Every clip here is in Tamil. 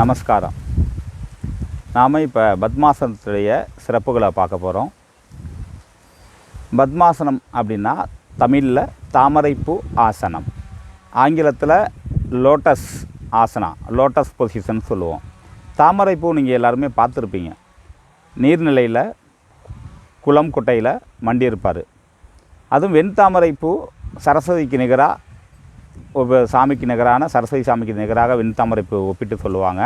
நமஸ்காரம். நாம் இப்போ பத்மாசனத்துடைய சிறப்புகளை பார்க்க போகிறோம். பத்மாசனம் அப்படின்னா தமிழில் தாமரைப்பூ ஆசனம், ஆங்கிலத்தில் லோட்டஸ் ஆசனா, லோட்டஸ் பொசிஷன் சொல்லுவோம். தாமரைப்பூ நீங்கள் எல்லாருமே பார்த்துருப்பீங்க. நீர்நிலையில் குளம் குட்டையில் மண்டி இருப்பார். அதுவும் வெண்தாமரைப்பூ சரஸ்வதிக்கு நிகராக, சாமிக்கு நிகரான, சரஸ்வதி சாமிக்கு நிகராக வெண்தாமரைப்பூ ஒப்பிட்டு சொல்லுவாங்க.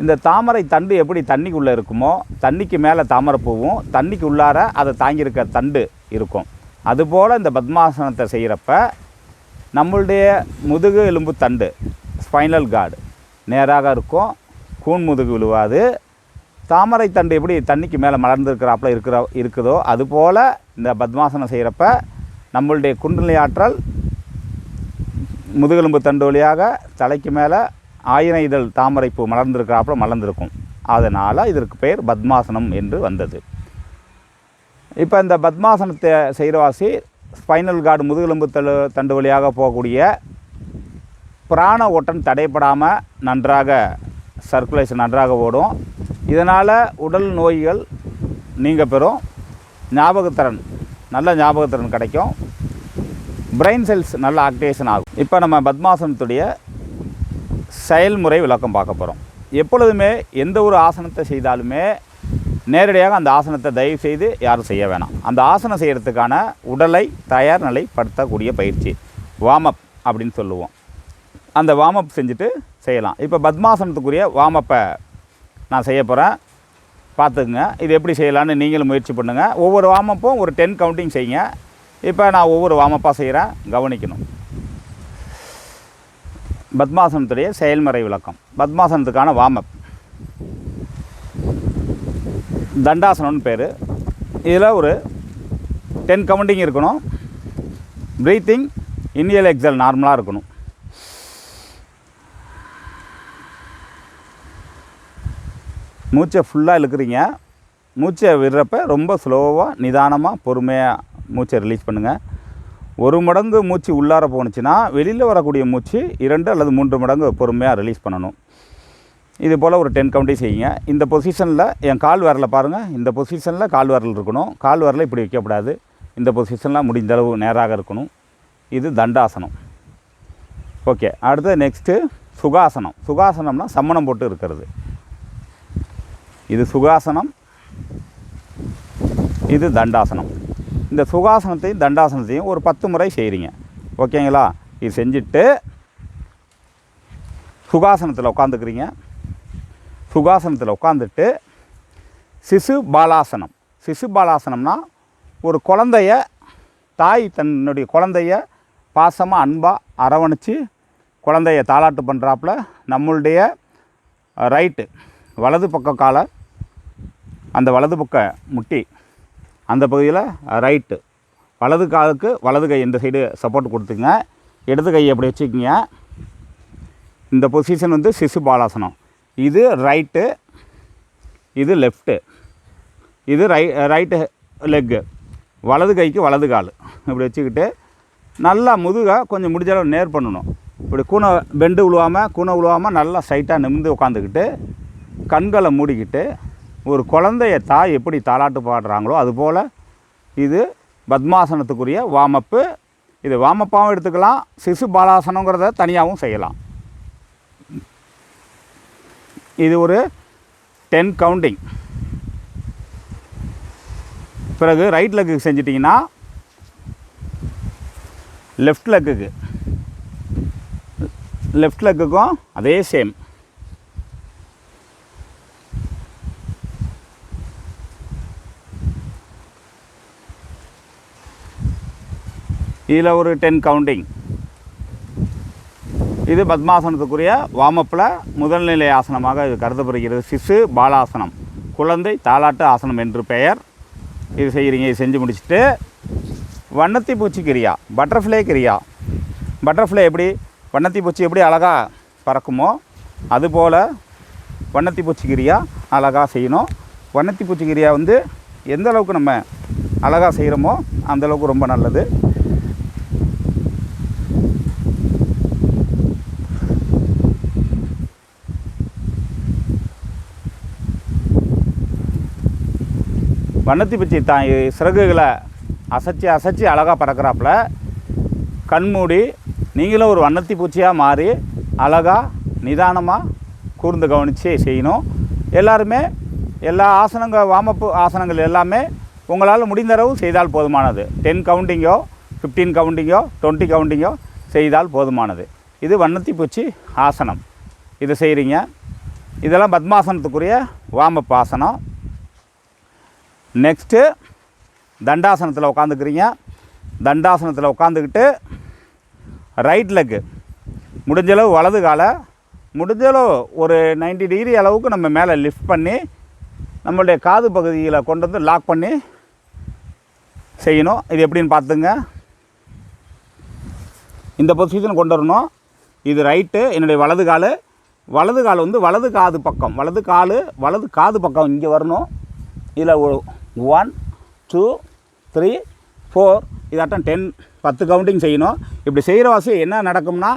இந்த தாமரை தண்டு எப்படி தண்ணிக்குள்ளே இருக்குமோ, தண்ணிக்கு மேலே தாமரைப்பூவும் தண்ணிக்கு உள்ளார அதை தாங்கியிருக்க தண்டு இருக்கும். அதுபோல் இந்த பத்மாசனத்தை செய்கிறப்ப நம்மளுடைய முதுகு எலும்பு தண்டு, ஸ்பைனல் கார்டு நேராக இருக்கும், கூன் முதுகு விழுவாது. தாமரை தண்டு எப்படி தண்ணிக்கு மேலே மலர்ந்துருக்கிறாப்புல இருக்குதோ அதுபோல் இந்த பத்மாசனம் செய்கிறப்ப நம்மளுடைய குண்டலினி ஆற்றல் முதுகெலும்பு தண்டு வழியாக தலைக்கு மேலே 1000 இதழ் தாமரைப்பூ மலர்ந்துருக்கிறாப்புல மலர்ந்துருக்கும். அதனால் இதற்கு பெயர் பத்மாசனம் என்று வந்தது. இப்போ இந்த பத்மாசனத்தை செய்கிறவாசி ஸ்பைனல் கார்டு முதுகெலும்பு தண்டு வழியாக போகக்கூடிய பிராண ஓட்டம் தடைப்படாமல் நன்றாக சர்க்குலேஷன் நன்றாக ஓடும். இதனால் உடல் நோய்கள் நீங்க பெறும், ஞாபகத்திறன் நல்ல ஞாபகத்திறன் கிடைக்கும், பிரெயின் செல்ஸ் நல்ல ஆக்டிவேஷன் ஆகும். இப்போ நம்ம பத்மாசனத்துடைய செயல்முறை விளக்கம் பார்க்க போகிறோம். எப்பொழுதுமே எந்த ஒரு ஆசனத்தை செய்தாலுமே நேரடியாக அந்த ஆசனத்தை தயவு செய்து யாரும் செய்ய வேணாம். அந்த ஆசனம் செய்கிறதுக்கான உடலை தயார் நிலைப்படுத்தக்கூடிய பயிற்சி வார்மப் அப்படின்னு சொல்லுவோம். அந்த வார்மப் செஞ்சுட்டு செய்யலாம். இப்போ பத்மாசனத்துக்குரிய வார்மப்பை நான் செய்ய போகிறேன், பார்த்துக்குங்க. இது எப்படி செய்யலான்னு நீங்களும் முயற்சி பண்ணுங்கள். ஒவ்வொரு வார்மப்பும் ஒரு 10 கவுண்டிங் செய்யுங்க. இப்போ நான் ஒவ்வொரு வார்மப்பாக செய்கிறேன், கவனிக்கணும். பத்மாசனத்துடைய செயல்முறை விளக்கம். பத்மாசனத்துக்கான வார்மப் தண்டாசனம்னு பேர். இதில் ஒரு 10 கவுண்டிங் இருக்கணும். ப்ரீத்திங் இன்ஹேல் எக்ஸல் நார்மலாக இருக்கணும். மூச்சை ஃபுல்லாக இழுக்கிறீங்க. மூச்சை விடுறப்ப ரொம்ப ஸ்லோவாக நிதானமாக பொறுமையாக மூச்சை ரிலீஸ் பண்ணுங்கள். 1 மடங்கு மூச்சு உள்ளார போணுச்சுன்னா வெளியில் வரக்கூடிய மூச்சு 2 அல்லது 3 மடங்கு பொறுமையாக ரிலீஸ் பண்ணணும். இது போல் ஒரு 10 கவுண்டி செய்யுங்க. இந்த பொசிஷனில் என் கால் விரலை பாருங்கள். இந்த பொசிஷனில் கால் விரல் இருக்கணும். கால் விரலை இப்படி வைக்கக்கூடாது. இந்த பொசிஷனில் முடிந்தளவு நேராக இருக்கணும். இது தண்டாசனம். ஓகே, அடுத்து நெக்ஸ்ட்டு சுகாசனம். சுகாசனம்னா சம்மணம் போட்டு இருக்கிறது. இது சுகாசனம், இது தண்டாசனம். இந்த சுகாசனத்தையும் தண்டாசனத்தையும் ஒரு 10 முறை செய்கிறீங்க. ஓகேங்களா? இது செஞ்சுட்டு சுகாசனத்தில் உட்காந்துக்கிறீங்க. சுகாசனத்தில் உட்காந்துட்டு சிசு பாலாசனம். சிசு பாலாசனம்னா ஒரு குழந்தைய, தாய் தன்னுடைய குழந்தைய பாசமாக அன்பாக அரவணைச்சி குழந்தைய தாலாட்டு பண்ணுறாப்புல நம்மளுடைய ரைட்டு வலது பக்க காலை, அந்த வலது பக்க முட்டி அந்த பகுதியில் ரைட்டு, வலது காலுக்கு வலது கை இந்த சைடு சப்போர்ட் கொடுத்துங்க. இடது கையை அப்படி வச்சுக்கிங்க. இந்த பொசிஷன் வந்து சிசு பாலாசனம். இது ரைட்டு, இது லெஃப்ட்டு, இது ரைட்டு லெக்கு, வலது கைக்கு வலது கால் இப்படி வச்சுக்கிட்டு நல்லா முதுகை கொஞ்சம் முடிஞ்சளவு நேர் பண்ணணும். இப்படி கூனை பெண்டு விழுவாமல் நல்லா சைட்டாக நிமிர்ந்து உட்காந்துக்கிட்டு கண்களை மூடிக்கிட்டு ஒரு குழந்தைய தாய் எப்படி தாலாட்டு பாடுறாங்களோ அதுபோல் இது பத்மாசனத்துக்குரிய வார்மப்பு. இது வார்மப்பாகவும் எடுத்துக்கலாம், சிசு பாலாசனங்கிறத தனியாகவும் செய்யலாம். இது ஒரு 10 கவுண்டிங். பிறகு ரைட் லெக்குக்கு செஞ்சிட்டிங்கன்னா லெஃப்ட் லெக்குக்கும் அதே சேம். இதில் ஒரு 10 கவுண்டிங். இது பத்மாசனத்துக்குரிய வார்மப்பில் முதல்நிலை ஆசனமாக இது கருதப்படுகிறது. சிசு பாலாசனம், குழந்தை தாலாட்டு ஆசனம் என்று பெயர். இது செய்கிறீங்க. இது செஞ்சு முடிச்சுட்டு வண்ணத்தி பூச்சி கிரியா, பட்டர்ஃப்ளை கிரியா. பட்டர்ஃப்ளை எப்படி வண்ணத்தி பூச்சி எப்படி அழகாக பறக்குமோ அதுபோல் வண்ணத்தி பூச்சி கிரியா அழகாக செய்யணும். வண்ணத்தி பூச்சி கிரியா வந்து எந்த அளவுக்கு நம்ம அழகாக செய்கிறோமோ அந்தளவுக்கு ரொம்ப நல்லது. வண்ணத்தி பூச்சி சிறகுகளை அசைச்சி அழகாக பறக்கிறாப்புல கண்மூடி நீங்களும் ஒரு வண்ணத்தி பூச்சியாக மாறி அழகாக நிதானமாக கூர்ந்து கவனித்து செய்யணும். எல்லாருமே எல்லா ஆசனங்கள் வார்மப் ஆசனங்கள் எல்லாமே உங்களால் முடிந்தளவு செய்தால் போதுமானது. 10 கவுண்டிங்கோ 15 கவுண்டிங்கோ 20 கவுண்டிங்கோ செய்தால் போதுமானது. இது வண்ணத்தி பூச்சி ஆசனம். இது செய்கிறீங்க. இதெல்லாம் பத்மாசனத்துக்குரிய வார்மப் ஆசனம். நெக்ஸ்ட்டு தண்டாசனத்தில் உட்காந்துக்கிறீங்க. தண்டாசனத்தில் உட்காந்துக்கிட்டு ரைட் லெக்கு முடிஞ்சளவு வலது காலை முடிஞ்சளவு ஒரு 90 டிகிரி அளவுக்கு நம்ம மேலே லிஃப்ட் பண்ணி நம்மளுடைய காது பகுதியில் கொண்டு வந்து லாக் பண்ணி செய்யணும். இது எப்படின்னு பார்த்துங்க. இந்த பொசிஷன் கொண்டு வரணும். இது ரைட்டு. என்னுடைய வலது கால் வந்து வலது காது பக்கம், வலது காது பக்கம் இங்கே வரணும். இதில் 1 2 3 4 இதாட்டம் 10 கவுண்டிங் செய்யணும். இப்படி செய்கிற வாசி என்ன நடக்கும்னா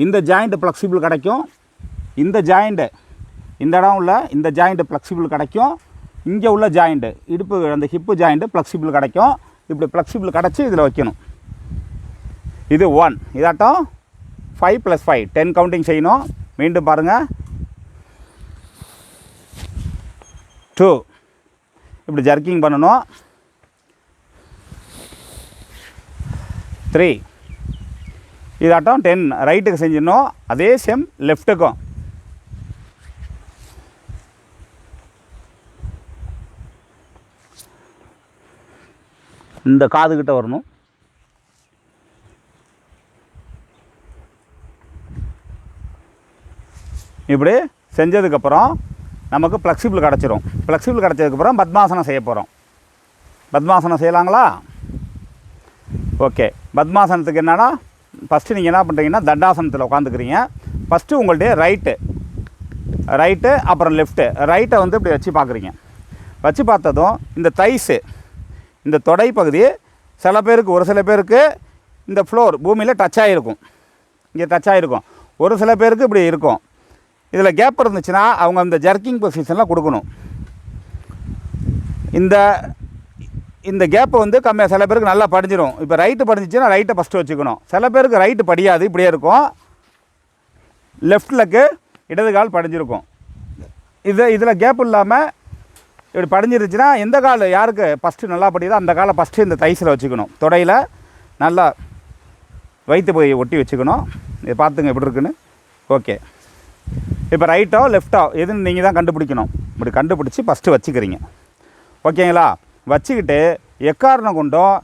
இந்த ஜாயிண்ட் ஃப்ளெக்சிபிள் கிடைக்கும். இந்த ஜாயிண்ட்டு இந்த இடம் உள்ள இந்த ஜாயிண்ட்டு ஃப்ளெக்சிபிள் கிடைக்கும். இங்கே உள்ள ஜாயிண்ட்டு இடுப்பு அந்த ஹிப்பு ஜாயிண்ட்டு ஃப்ளெக்சிபிள் கிடைக்கும். இப்படி ஃப்ளெக்சிபிள் கிடச்சி இதில் வைக்கணும். இது 1. இதாட்டம் 5 + 5 10 கவுண்டிங் செய்யணும். மீண்டும் பாருங்கள். 2 இப்படி ஜர்க்கிங் பண்ணணும். 3 இதாட்டம் 10 ரைட்டுக்கு செஞ்சிடணும். அதே சேம் லெஃப்ட்டுக்கும். இந்த காதுகிட்ட வரணும். இப்படி செஞ்சதுக்கப்புறம் நமக்கு ஃப்ளெக்சிபிள் கிடச்சிரும். ஃப்ளெக்சிபிள் கிடச்சதுக்கப்புறம் பத்மாசனம் செய்ய போகிறோம். பத்மாசனம் செய்யலாங்களா? ஓகே. பத்மாசனத்துக்கு என்னென்னா ஃபஸ்ட்டு நீங்கள் என்ன பண்ணுறீங்கன்னா தண்டாசனத்தில் உட்காந்துக்கிறீங்க. ஃபஸ்ட்டு உங்கள்கிட்ட ரைட்டு அப்புறம் லெஃப்ட்டு. ரைட்டை வந்து இப்படி வச்சு பார்க்குறீங்க. வச்சு பார்த்ததும் இந்த தைஸு இந்த தொடை பகுதி ஒரு சில பேருக்கு இந்த ஃப்ளோர் பூமியில் டச் ஆகிருக்கும். இங்கே டச் ஆகிருக்கும். ஒரு சில பேருக்கு இப்படி இருக்கும். இதில் கேப் இருந்துச்சுன்னா அவங்க இந்த ஜர்க்கிங் பொசிஷனில் கொடுக்கணும். இந்த கேப்பை வந்து கம்மியாக சில பேருக்கு நல்லா படிஞ்சிடும். இப்போ ரைட்டு படிஞ்சிச்சுன்னா ரைட்டை ஃபஸ்ட்டு வச்சுக்கணும். சில பேருக்கு ரைட்டு படியாது, இப்படியே இருக்கும். லெஃப்ட்லக்கு இடது கால் படிஞ்சிருக்கும். இதில் கேப் இல்லாமல் இப்படி படிஞ்சிருச்சுன்னா எந்த கால் யாருக்கு ஃபஸ்ட்டு நல்லா படியுதோ அந்த காலை ஃபஸ்ட்டு இந்த தைஸில் வச்சுக்கணும். தொடையில் நல்லா வயிற்று போய் ஒட்டி வச்சுக்கணும். இதை பார்த்துங்க எப்படி இருக்குன்னு. ஓகே. இப்போ ரைட்டோ லெஃப்ட்டோ எதுன்னு நீங்கள் தான் கண்டுபிடிக்கணும். இப்படி கண்டுபிடிச்சி ஃபஸ்ட்டு வச்சுக்கிறீங்க. ஓகேங்களா? வச்சுக்கிட்டு எக்காரணம் கொண்டோம்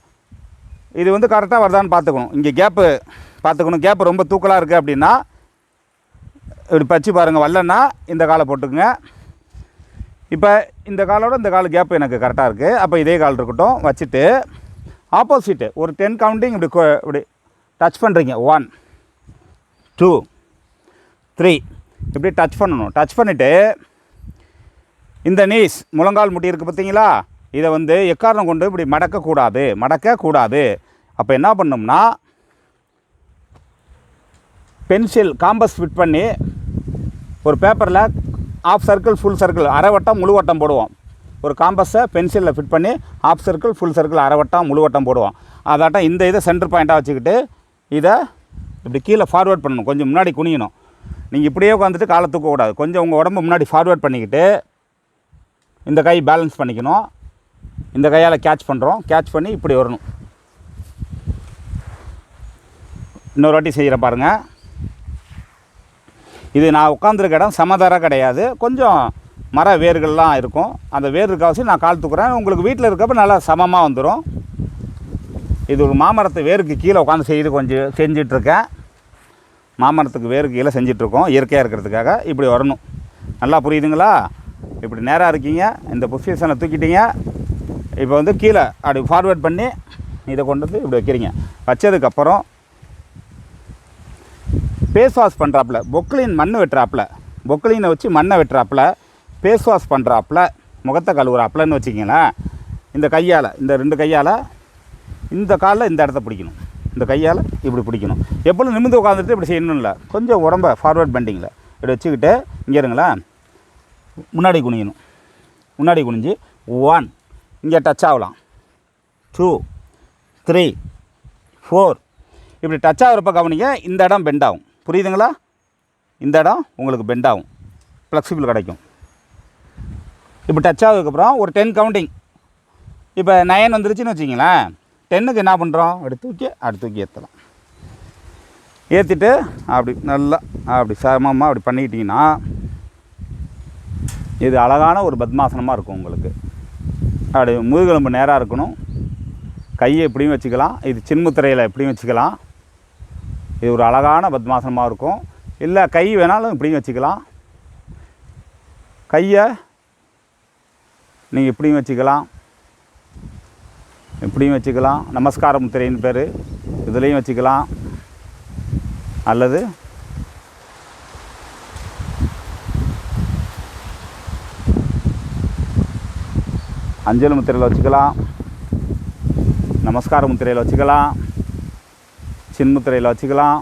இது வந்து கரெக்டாக வருதான்னு பார்த்துக்கணும். இங்கே கேப்பு பார்த்துக்கணும். கேப்பு ரொம்ப தூக்கலாக இருக்குது அப்படின்னா இப்படி பச்சு பாருங்கள். வரலன்னா இந்த காலை போட்டுக்குங்க. இப்போ இந்த காலோட இந்த கால் கேப்பு எனக்கு கரெக்டாக இருக்குது. அப்போ இதே கால் இருக்கட்டும். வச்சுட்டு ஆப்போசிட்டு ஒரு 10 கவுண்டிங் இப்படி டச் பண்ணுறீங்க. 1 2 3 இப்படி டச் பண்ணணும். டச் பண்ணிவிட்டு இந்த நீஸ் முழங்கால் முட்டி இருக்குது பார்த்தீங்களா? இதை வந்து எக்காரணம் கொண்டு இப்படி மடக்கக்கூடாது. அப்போ என்ன பண்ணோம்னா பென்சில் காம்பஸ் ஃபிட் பண்ணி ஒரு பேப்பரில் ஆஃப் சர்க்கிள் ஃபுல் சர்க்கிள் அரை வட்டம் முழு வட்டம் போடுவோம். ஒரு காம்பஸை பென்சிலில் ஃபிட் பண்ணி ஆஃப் சர்க்கிள் ஃபுல் சர்க்கிள் அரை வட்டம் முழு வட்டம் போடுவோம். அதாட்டம் இதை சென்டர் பாயிண்ட்டாக வச்சுக்கிட்டு இதை இப்படி கீழே ஃபார்வேர்ட் பண்ணணும். கொஞ்சம் முன்னாடி குனியணும். நீங்கள் இப்படியே உட்காந்துட்டு காலை தூக்கக்கூடாது. கொஞ்சம் உங்கள் உடம்பு முன்னாடி ஃபார்வேர்ட் பண்ணிக்கிட்டு இந்த கை பேலன்ஸ் பண்ணிக்கணும். இந்த கையால் கேட்ச் பண்ணுறோம். கேட்ச் பண்ணி இப்படி வரணும். இன்னொரு வாட்டி செய்கிற பாருங்கள். இது நான் உட்காந்துருக்க இடம் சமதர கிடையாது. கொஞ்சம் மர வேர்கள்லாம் இருக்கும். அந்த வேர் இருக்காவசி நான் கால் தூக்குறேன். உங்களுக்கு வீட்டில் இருக்கப்போ நல்லா சமமாக வந்துடும். இது ஒரு மாமரத்து வேருக்கு கீழே உட்காந்து கொஞ்சம் செஞ்சிட்ருக்கேன். மாமரத்துக்கு வேருக்கு கீழே செஞ்சிட்ருக்கோம். இயற்கையாக இருக்கிறதுக்காக இப்படி வரணும். நல்லா புரியுதுங்களா? இப்படி நேராக இருக்கீங்க. இந்த பொசிஷனை தூக்கிட்டீங்க. இப்போ வந்து கீழே அப்படி ஃபார்வேர்ட் பண்ணி இதை கொண்டு வந்து இப்படி வைக்கிறீங்க. வச்சதுக்கப்புறம் ஃபேஸ் வாஷ் பண்ணுறாப்புல பொக்லின் மண் வெட்டுறாப்புல பொக்லினை வச்சு மண்ணை வெட்டுறாப்புல ஃபேஸ் வாஷ் பண்ணுறாப்புல முகத்தை கழுவுறாப்புலன்னு வச்சுக்கிங்களேன். இந்த கையால் இந்த 2 கையால் இந்த காலில் இந்த இடத்த பிடிக்கணும். இந்த கையால் இப்படி பிடிக்கணும். எப்பொழுதும் நிமிர்ந்து உட்காந்துட்டு இப்படி செய்யணும் இல்லை. கொஞ்சம் உடம்பை ஃபார்வேர்ட் பண்ணிங்கள இப்படி வச்சுக்கிட்டு இங்கே இருங்களேன். முன்னாடி குனியணும். முன்னாடி குனிஞ்சு 1 இங்கே டச் ஆகலாம். 2 3 4 இப்படி டச் ஆகிறப்ப கவனிங்க, இந்த இடம் பெண்ட் ஆகும். புரியுதுங்களா? இந்த இடம் உங்களுக்கு பெண்ட் ஆகும், ஃப்ளெக்சிபிள் கிடைக்கும். இப்போ டச் ஆகுதுக்கப்புறம் ஒரு 10 கவுண்டிங். இப்போ 9 வந்துருச்சுன்னு வச்சிங்களேன், 10க்கு என்ன பண்ணுறோம், அப்படி தூக்கி ஏற்றலாம். ஏற்றிட்டு அப்படி நல்லா அப்படி சமமாக அப்படி பண்ணிக்கிட்டிங்கன்னா இது அழகான ஒரு பத்மாசனமாக இருக்கும் உங்களுக்கு. அப்படி முதுகெலும்பு நேராக இருக்கணும். கையை எப்படியும் வச்சுக்கலாம், இது சின்முத்திரையில் எப்படியும் வச்சுக்கலாம். இது ஒரு அழகான பத்மாசனமாக இருக்கும். இல்லை கை வேணாலும் இப்படியும் வச்சுக்கலாம். கையை நீங்கள் இப்படியும் வச்சுக்கலாம், இப்படியும் வச்சுக்கலாம். நமஸ்கார முத்திரைன்னு பேர், இதுலேயும் வச்சுக்கலாம். அல்லது அஞ்சல் முத்திரையில் வச்சுக்கலாம், நமஸ்கார முத்திரையில் வச்சுக்கலாம், சின்முத்திரையில் வச்சுக்கலாம்.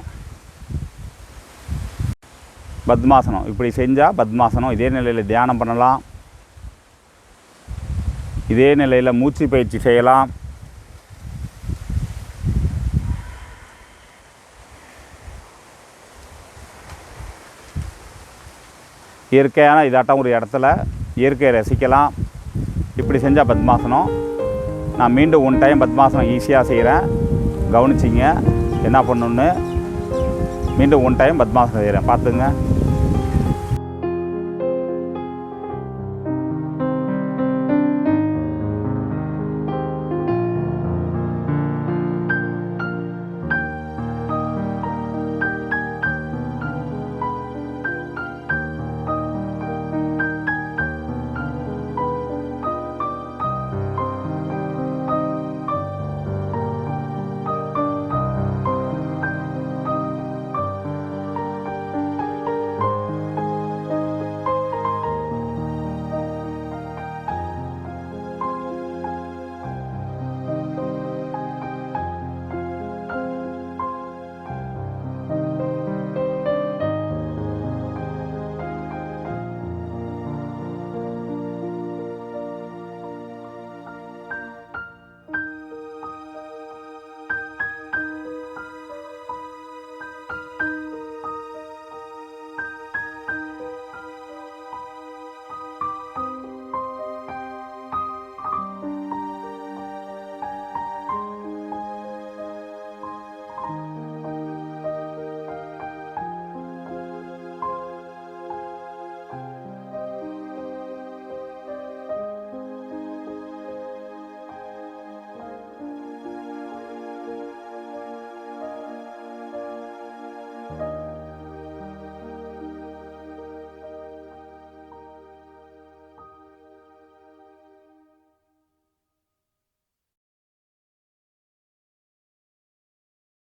பத்மாசனம் இப்படி செஞ்சால் பத்மாசனம். இதே நிலையில் தியானம் பண்ணலாம், இதே நிலையில் மூச்சு பயிற்சி செய்யலாம். இயற்கையான இதாட்டம் ஒரு இடத்துல இயற்கையை ரசிக்கலாம். இப்படி செஞ்சால் பத்மாசனம். நான் மீண்டும் 1 டைம் பத்மாசனம் ஈஸியாக செய்கிறேன், கவனிச்சிங்க என்ன பண்ணணுன்னு. மீண்டும் 1 டைம் பத்மாசனம் செய்கிறேன், பார்த்துங்க.